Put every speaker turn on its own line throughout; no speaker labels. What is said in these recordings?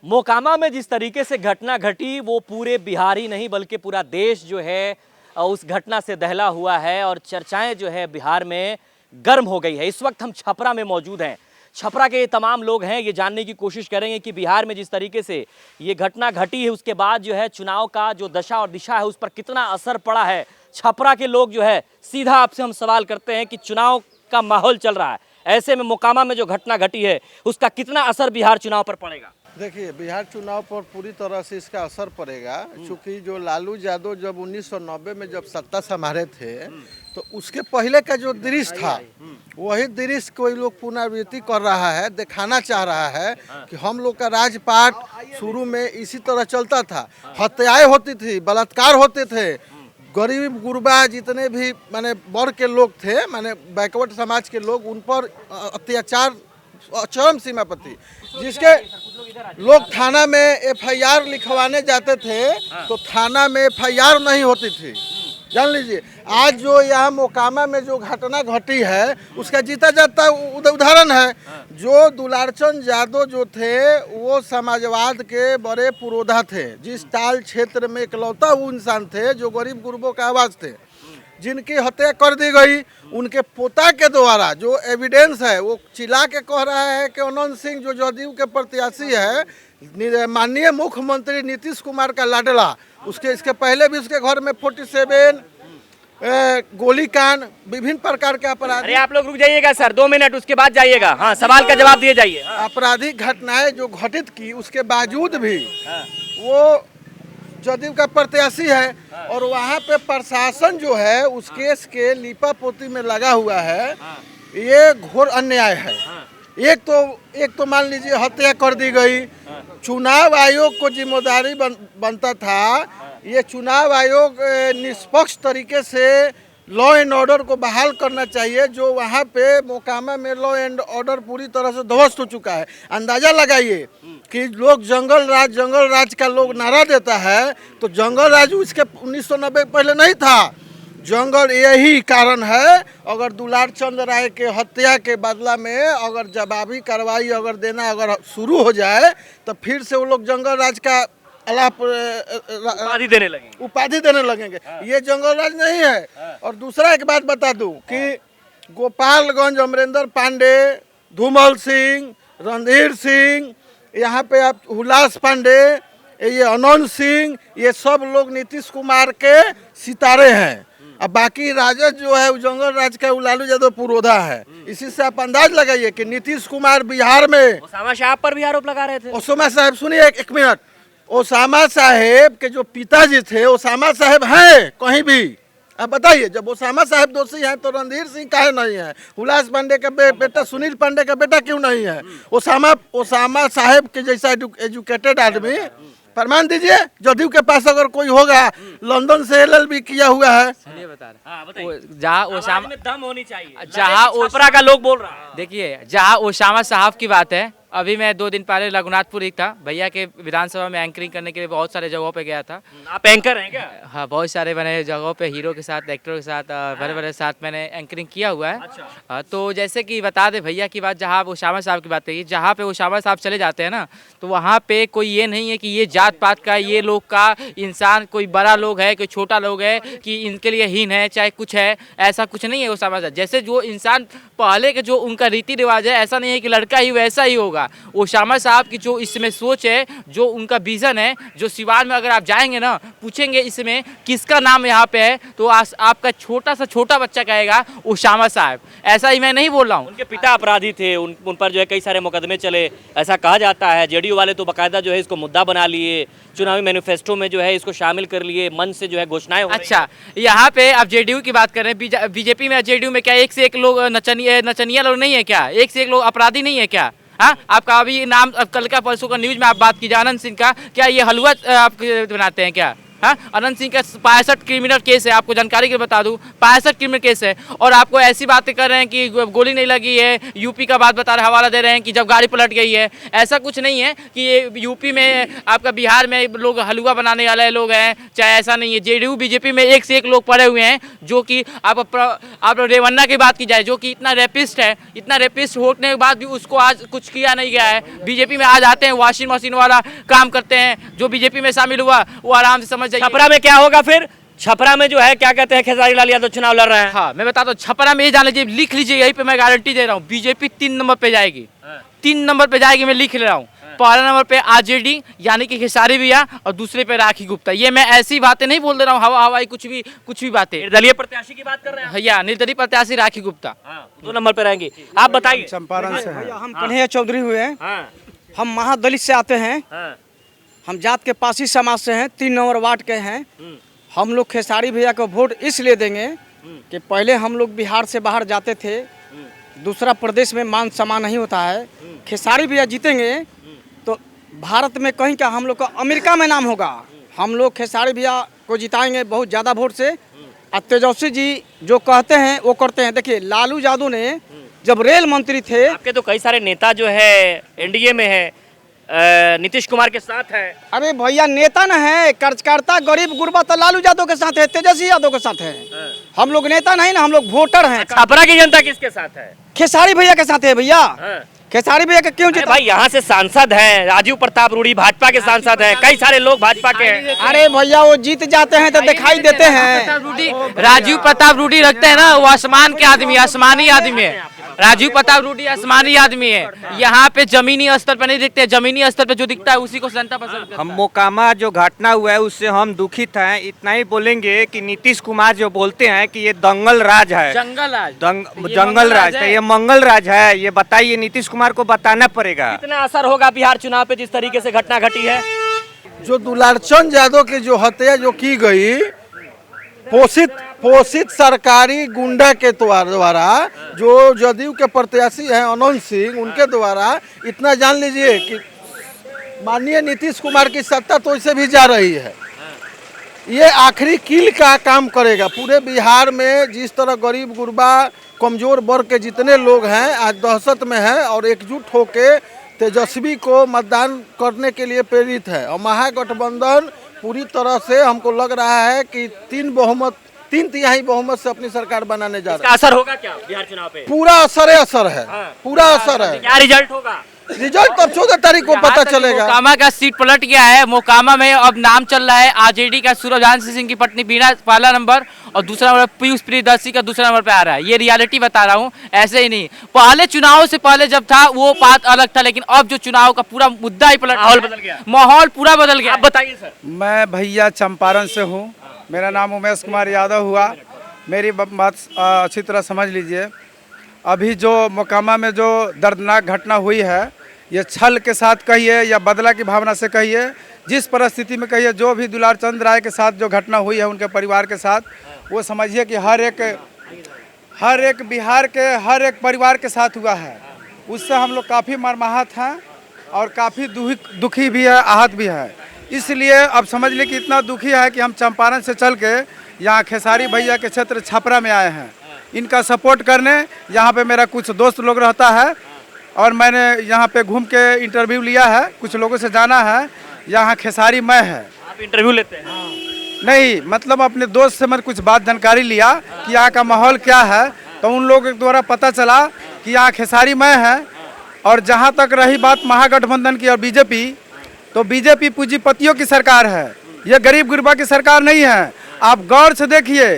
मोकामा में जिस तरीके से घटना घटी वो पूरे बिहार ही नहीं बल्कि पूरा देश जो है उस घटना से दहला हुआ है और चर्चाएं जो है बिहार में गर्म हो गई है। इस वक्त हम छपरा में मौजूद हैं। छपरा के ये तमाम लोग हैं, ये जानने की कोशिश करेंगे कि बिहार में जिस तरीके से ये घटना घटी है उसके बाद जो है चुनाव का जो दशा और दिशा है उस पर कितना असर पड़ा है। छपरा के लोग जो है सीधा आपसे हम सवाल करते हैं कि चुनाव का माहौल चल रहा है, ऐसे में मोकामा में जो घटना घटी है उसका कितना असर बिहार चुनाव पर पड़ेगा?
देखिए, बिहार चुनाव पर पूरी तरह से इसका असर पड़ेगा, क्योंकि जो लालू यादव जब 1990 में जब सत्ता संभाले थे तो उसके पहले का जो दृश्य था वही दृश्य कोई लोग पुनरावृत्ति कर रहा है, दिखाना चाह रहा है कि हम लोग का राजपाट शुरू में इसी तरह चलता था। हत्याएं होती थी, बलात्कार होते थे, गरीब गुरबा जितने भी माने वर्ग के लोग थे, माने बैकवर्ड समाज के लोग, उन पर अत्याचार चरम सीमा पर थी, जिसके लोग थाना में एफआईआर लिखवाने जाते थे तो थाना में एफआईआर नहीं होती थी। जान लीजिए, आज जो यहाँ मोकामा में जो घटना घटी है उसका जीता जाता उदाहरण है। जो दुलारचंद यादव जो थे वो समाजवाद के बड़े पुरोधा थे, जिस टाल क्षेत्र में इकलौता वो इंसान थे जो गरीब गुरबों का आवाज़ थे, जिनकी हत्या कर दी गई। उनके पोता के द्वारा जो एविडेंस है वो चिल्ला के कह रहा है कि अनंत सिंह जो जदयू के प्रत्याशी है, माननीय मुख्यमंत्री नीतीश कुमार का लाडला, उसके इसके पहले भी उसके घर में 47 गोलीकांड, विभिन्न प्रकार के अपराध।
अरे आप लोग रुक जाइएगा सर, 2 मिनट, उसके बाद जाइएगा। हाँ, सवाल का जवाब दिए जाइए।
आपराधिक घटनाएं जो घटित की उसके बावजूद भी वो जदयू का प्रत्याशी है और वहाँ पे प्रशासन जो है उस केस के लीपा पोती में लगा हुआ है। ये घोर अन्याय है। एक तो मान लीजिए हत्या कर दी गई। चुनाव आयोग को जिम्मेदारी बनता था, ये चुनाव आयोग निष्पक्ष तरीके से लॉ एंड ऑर्डर को बहाल करना चाहिए। जो वहाँ पे मोकामा में लॉ एंड ऑर्डर पूरी तरह से ध्वस्त हो चुका है। अंदाजा लगाइए कि लोग जंगल राज का लोग नारा देता है, तो जंगल राज उसके 1990 पहले नहीं था। जंगल यही कारण है, अगर दुलारचंद राय के हत्या के बदला में अगर जवाबी कार्रवाई अगर देना अगर शुरू हो जाए तो फिर से वो लोग जंगल राज का
उपाधि
देने लगेंगे। ये जंगल राज नहीं है। और दूसरा एक बात बता दूं कि गोपालगंज अमरेंद्र पांडे, धूमल सिंह, रणधीर सिंह, यहाँ पे आप हुलास पांडे, ये अनंत सिंह, ये सब लोग नीतीश कुमार के सितारे हैं। अब बाकी राजद जो है जंगल राज का लालू यादव पुरोधा है। इसी से आप अंदाज लगाइए कि नीतीश कुमार बिहार में
ओसामा साहब पर भी आरोप लगा रहे थे।
ओसामा साहब सुनिए एक मिनट, ओसामा साहेब के जो पिताजी थे, ओसामा साहेब हैं कहीं भी? आप बताइए, जब ओसामा साहब दोषी हैं तो रणधीर सिंह काहे नहीं है? हुलास पांडे का बेटा, सुनील पांडे का बेटा क्यों नहीं है? ओसामा साहब के जैसा एजुकेटेड आदमी, प्रमाण दीजिए। जदयू के पास अगर कोई होगा, लंदन से LLB किया हुआ है।
बता रहे जहाँ ओसामा में दम होनी चाहिए, जहाँ ओपरा का लोग बोल रहा है।
देखिए, जहाँ ओसामा साहब की बात है, अभी मैं 2 दिन पहले रघुनाथपुर ही था, भैया के विधानसभा में एंकरिंग करने के लिए बहुत सारे जगहों पे गया था।
आप एंकर हैं क्या?
हाँ, बहुत सारे मैंने जगहों पे हीरो के साथ, एक्टरों के साथ, बड़े बड़े साथ मैंने एंकरिंग किया हुआ है।
अच्छा।
तो जैसे कि बता दे भैया की बात, जहाँ ओसामा साहब की बात कही, जहाँ पे ओसामा साहब चले जाते हैं ना, तो वहाँ पे कोई ये नहीं है कि ये जात पात का, ये लोग का इंसान, कोई बड़ा लोग है, कोई छोटा लोग है, कि इनके लिए हीन है चाहे कुछ है, ऐसा कुछ नहीं है। ओसामा साहब जैसे जो इंसान पहले के जो उनका रीति रिवाज है, ऐसा नहीं है कि लड़का ही वैसा ही होगा। ओसामा साहब की जो इसमें सोच है, जो उनका विजन है, जो सिवान में अगर आप जाएंगे ना, पूछेंगे इसमें किसका नाम यहाँ पे है, तो आपका छोटा सा छोटा बच्चा कहेगा ओसामा साहब। ऐसा ही मैं नहीं बोल रहा हूँ।
उनके पिता अपराधी थे, उन पर जो है कई सारे मुकदमे चले, ऐसा कहा जाता है। जेडीयू वाले तो बाकायदा जो है इसको मुद्दा बना लिए, चुनावी मैनिफेस्टो में जो है इसको शामिल कर लिए, मन से जो है घोषणाएं हो रही हैं।
अच्छा, यहाँ पे आप जेडीयू की बात कर रहे हैं, बीजेपी में जेडीयू में क्या एक से एक लोग नचनिया लोग नहीं है क्या? एक से एक लोग अपराधी नहीं है क्या? हाँ, आपका अभी नाम कल का परसों का न्यूज में आप बात की आनंद सिंह का, क्या ये हलवा आप बनाते हैं क्या? हाँ, अनंत सिंह का 65 क्रिमिनल केस है, आपको जानकारी के बता दूं, 65 क्रिमिनल केस है। और आपको ऐसी बातें कर रहे हैं कि गोली नहीं लगी है, यूपी का बात बता रहे, हवाला दे रहे हैं कि जब गाड़ी पलट गई है। ऐसा कुछ नहीं है कि ये यूपी में, आपका बिहार में लोग हलवा बनाने वाले लोग हैं, चाहे ऐसा नहीं है। जेडीयू बीजेपी में एक से एक लोग पड़े हुए हैं, जो कि आप रेवन्ना की बात की जाए, जो कि इतना रेपिस्ट है, इतना रेपिस्ट होने के बाद भी उसको आज कुछ किया नहीं गया है। बीजेपी में आज आते हैं, वॉशिंग मशीन वाला काम करते हैं। जो बीजेपी में शामिल हुआ वो आराम से समझ जाइए।
छपरा में क्या होगा फिर? छपरा में जो है क्या कहते हैं, खेसारी लाल यादव चुनाव लड़ रहे हैं।
हाँ, मैं बताता हूँ, छपरा में ये जान लीजिए, लिख लीजिए, यहीं पे मैं गारंटी दे रहा हूँ, बीजेपी 3 नंबर पे जाएगी। 3 नंबर पे जाएगी, मैं लिख ले रहा हूँ। पहला नंबर पे आरजेडी यानी कि खेसारी भैया, और दूसरे पे राखी गुप्ता। ये मैं ऐसी बातें नहीं बोल दे रहा हूँ हवा हवाई कुछ भी बातें।
निर्दलीय प्रत्याशी की बात कर रहे हैं
भैया, निर्दलीय प्रत्याशी राखी गुप्ता।
2 नंबर पे रहेंगी। आप बताइए।
चंपारण से हैं।
हम कन्हैया चौधरी हुए हैं।
हाँ,
हम महादलित से आते हैं।
हाँ,
हम जात के पासी समाज से हैं, 3 नंबर वार्ड के हैं। हम लोग खेसारी भैया को वोट इसलिए देंगे कि पहले हम लोग बिहार से बाहर जाते थे, दूसरा प्रदेश में मान सम्मान नहीं होता है। खेसारी भैया जीतेंगे तो भारत में कहीं का हम लोग का अमेरिका में नाम होगा। हम लोग खेसारी भैया को जिताएंगे बहुत ज़्यादा वोट से। और तेजस्वी जी जो कहते हैं वो करते हैं। देखिए, लालू यादव ने जब रेल मंत्री थे,
आपके तो कई सारे नेता जो है एनडीए में है, नीतीश कुमार के साथ है।
अरे भैया नेता न है, कार्यकर्ता गरीब गुरबा तो लालू यादव के साथ है, तेजस्वी यादव के साथ है। हम लोग नेता नहीं ना, हम लोग वोटर हैं।
छपरा की जनता किसके साथ है?
खेसारी भैया के साथ है भैया। खेसारी भैया के क्यों
अरे
जिता?
भाई, यहाँ से सांसद हैं, राजीव प्रताप रूडी भाजपा के सांसद हैं, कई सारे लोग भाजपा के हैं।
अरे भैया वो जीत जाते हैं तो दिखाई देते हैं।
राजीव प्रताप रूडी रखते हैं ना, वो आसमान के आदमी, आसमानी आदमी है। राजीव प्रताप रूडी आसमानी आदमी है। यहाँ पे जमीनी स्तर पे नहीं दिखते, जमीनी स्तर पे जो दिखता है उसी को जनता पसंद करता है।
हम मोकामा जो घटना हुआ है उससे हम दुखित हैं। इतना ही बोलेंगे कि नीतीश कुमार जो बोलते हैं कि ये दंगल राज है,
जंगल राज,
जंगल राज है, ये मंगल राज है, ये बताइए, नीतीश कुमार को बताना पड़ेगा।
कितना असर होगा बिहार चुनाव पे जिस तरीके से घटना घटी है?
जो दुलारचंद यादव की जो हत्या जो की गई, पोषित सरकारी गुंडा के द्वारा, जो जदयू के प्रत्याशी हैं अनंत सिंह, उनके द्वारा, इतना जान लीजिए कि माननीय नीतीश कुमार की सत्ता तो इससे भी जा रही है। ये आखिरी कील का काम करेगा। पूरे बिहार में जिस तरह गरीब गुरबा कमजोर वर्ग के जितने लोग हैं आज दहशत में हैं और एकजुट होके तेजस्वी को मतदान करने के लिए प्रेरित है। और महागठबंधन पूरी तरह से हमको लग रहा है कि 3 तिहाई बहुमत से अपनी सरकार बनाने जा रहा
इसका असर होगा क्या बिहार चुनाव पे?
है। पूरा असर है, पूरा असर है।
क्या रिजल्ट होगा?
रिजल्ट तो 14 तारीख को पता चलेगा।
मोकामा का सीट पलट गया है। मोकामा में अब नाम चल रहा है आरजेडी का सूरजहान सिंह की पत्नी बीना पहला नंबर, और दूसरा नंबर पीयूष प्रियदर्शी का दूसरा नंबर पे आ रहा है। ये रियलिटी बता रहा हूँ, ऐसे ही नहीं। पहले चुनाव से पहले जब था वो बात अलग था, लेकिन अब जो चुनाव का पूरा मुद्दा ही पलट,
माहौल बदल गया,
माहौल पूरा बदल गया।
आप बताइए सर।
मैं भैया चंपारण से हूँ। मेरा नाम उमेश कुमार यादव हुआ। मेरी बात अच्छी तरह समझ लीजिए। अभी जो मोकामा में जो दर्दनाक घटना हुई है, ये छल के साथ कहिए या बदला की भावना से कहिए, जिस परिस्थिति में कहिए, जो भी दुलारचंद राय के साथ जो घटना हुई है उनके परिवार के साथ, वो समझिए कि हर एक बिहार के हर एक परिवार के साथ हुआ है। उससे हम लोग काफ़ी मर्माहत हैं और काफ़ी दुखी भी है, आहत भी है। इसलिए अब समझ लीजिए कि इतना दुखी है कि हम चंपारण से चल के यहाँ खेसारी भैया के क्षेत्र छपरा में आए हैं इनका सपोर्ट करने। यहाँ पे मेरा कुछ दोस्त लोग रहता है और मैंने यहाँ पे घूम के इंटरव्यू लिया है, कुछ लोगों से जाना है। यहाँ खेसारी मैं है।
आप इंटरव्यू लेते हैं?
नहीं, मतलब अपने दोस्त से मैंने कुछ बात जानकारी लिया कि यहाँ का माहौल क्या है, तो उन लोगों के द्वारा पता चला कि यहाँ खेसारी मैं है। और जहाँ तक रही बात महागठबंधन की और बीजेपी, तो बीजेपी पूंजीपतियों की सरकार है, ये गरीब गुरबा की सरकार नहीं है। आप गौर से देखिए,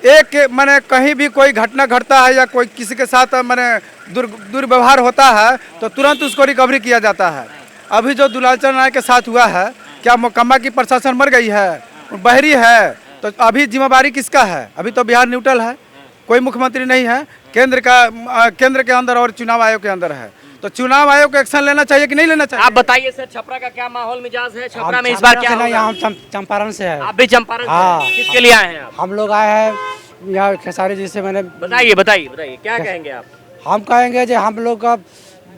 एक मैंने कहीं भी कोई घटना घटता है या कोई किसी के साथ मैंने दुर्व्यवहार होता है तो तुरंत उसको रिकवरी किया जाता है। अभी जो दुलारचंद राय के साथ हुआ है, क्या मोकामा की प्रशासन मर गई है, बहरी है, तो अभी जिम्मेवारी किसका है? अभी तो बिहार न्यूट्रल है, कोई मुख्यमंत्री नहीं है, केंद्र के अंदर और चुनाव आयोग के अंदर है। तो चुनाव आयोग को एक्शन लेना चाहिए कि नहीं लेना चाहिए?
आप बताइए सर, छपरा का क्या माहौल मिजाज है? छपरा में इस बार क्या होगा?
हम चंपारण से है।
आप भी चंपारण से?
हाँ।
किसके लिए आए हैं आप?
हम लोग आए हैं यहाँ खेसारी जी से। मैंने
बताइए क्या कहेंगे आप?
हम कहेंगे जो हम लोग का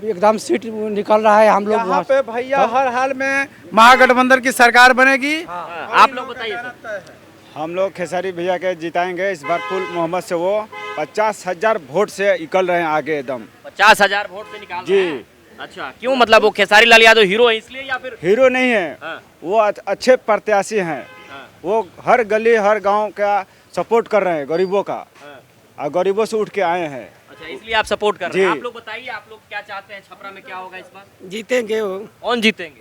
एकदम सीट निकल रहा है। हम लोग
यहाँ पे भैया हर हाल में महागठबंधन की सरकार बनेगी।
आप लोग बताइए सर।
हम लोग खेसारी भैया के जिताएंगे इस बार। फुल मोहम्मद से वो 50,000 वोट से निकल रहे हैं आगे एकदम।
50,000 वोट से निकाल
जी।
रहे हैं? अच्छा, क्यों? मतलब वो खेसारी लाल यादव हीरो है इसलिए या फिर?
हीरो नहीं है,
हाँ।
वो अच्छे प्रत्याशी हैं।
हाँ।
वो हर गली हर गांव का सपोर्ट कर रहे हैं, गरीबों का,
हाँ।
और गरीबों से उठ के आए हैं।
अच्छा, इसलिए आप सपोर्ट कर रहे हैं।
जी।
आप लोग बताइए, आप लोग क्या चाहते हैं? छपरा में क्या होगा इस बार?
जीतेंगे वो
कौन जीतेंगे?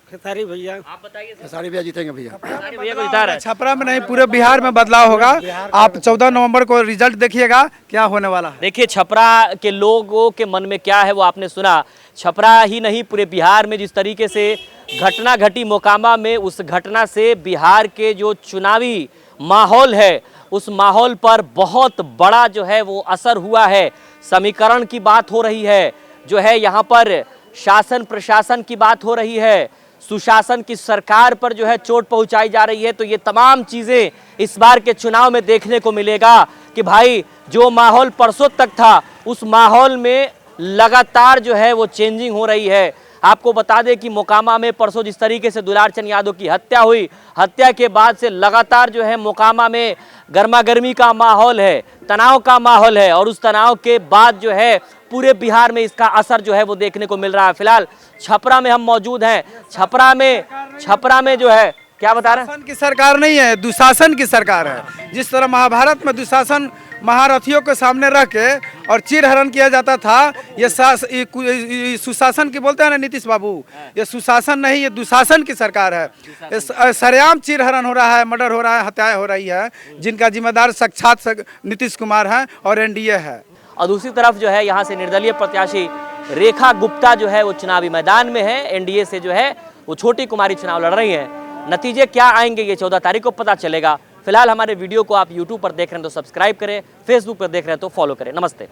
खेसारी भैया।
आप बताइए सर।
खेसारी भैया जीतेंगे भैया।
खेसारी भैया को जिता रहे हैं।
छपरा में नहीं, पूरे बिहार में बदलाव होगा। आप 14 नवंबर को रिजल्ट देखिएगा क्या होने वाला है।
देखिए छपरा के लोगों के मन में क्या है वो आपने सुना। छपरा ही नहीं, पूरे बिहार में जिस तरीके से घटना घटी मोकामा में, उस घटना से बिहार के जो चुनावी माहौल है उस माहौल पर बहुत बड़ा जो है वो असर हुआ है। समीकरण की बात हो रही है, जो है यहाँ पर शासन प्रशासन की बात हो रही है, सुशासन की सरकार पर जो है चोट पहुंचाई जा रही है। तो ये तमाम चीजें इस बार के चुनाव में देखने को मिलेगा कि भाई जो माहौल परसों तक था उस माहौल में लगातार जो है वो चेंजिंग हो रही है। आपको बता दें कि मोकामा में परसों जिस तरीके से दुलार चंद यादव की हत्या हुई, हत्या के बाद से लगातार जो है मोकामा में गर्मा गर्मी का माहौल है, तनाव का माहौल है, और उस तनाव के बाद जो है पूरे बिहार में इसका असर जो है वो देखने को मिल रहा है। फिलहाल छपरा में हम मौजूद हैं। छपरा में जो है क्या बता रहे हैं?
शासन की सरकार नहीं है, दुशासन की सरकार है। जिस तरह महाभारत में दुशासन महारथियों के सामने रख के और चीरहरण किया जाता था, ये सुशासन की बोलते हैं ना नीतीश बाबू, ये सुशासन नहीं, ये दुशासन की सरकार है। सरेआम चीरहरण हो रहा है, मर्डर हो रहा है, हत्याएं हो रही है, जिनका जिम्मेदार साक्षात नीतीश कुमार है और एनडीए है।
और दूसरी तरफ जो है यहाँ से निर्दलीय प्रत्याशी रेखा गुप्ता जो है वो चुनावी मैदान में है। एनडीए से जो है वो छोटी कुमारी चुनाव लड़ रही है। नतीजे क्या आएंगे ये 14 तारीख को पता चलेगा। फिलहाल हमारे वीडियो को आप यूट्यूब पर देख रहे हैं तो सब्सक्राइब करें, फेसबुक पर देख रहे हैं तो फॉलो करें। नमस्ते।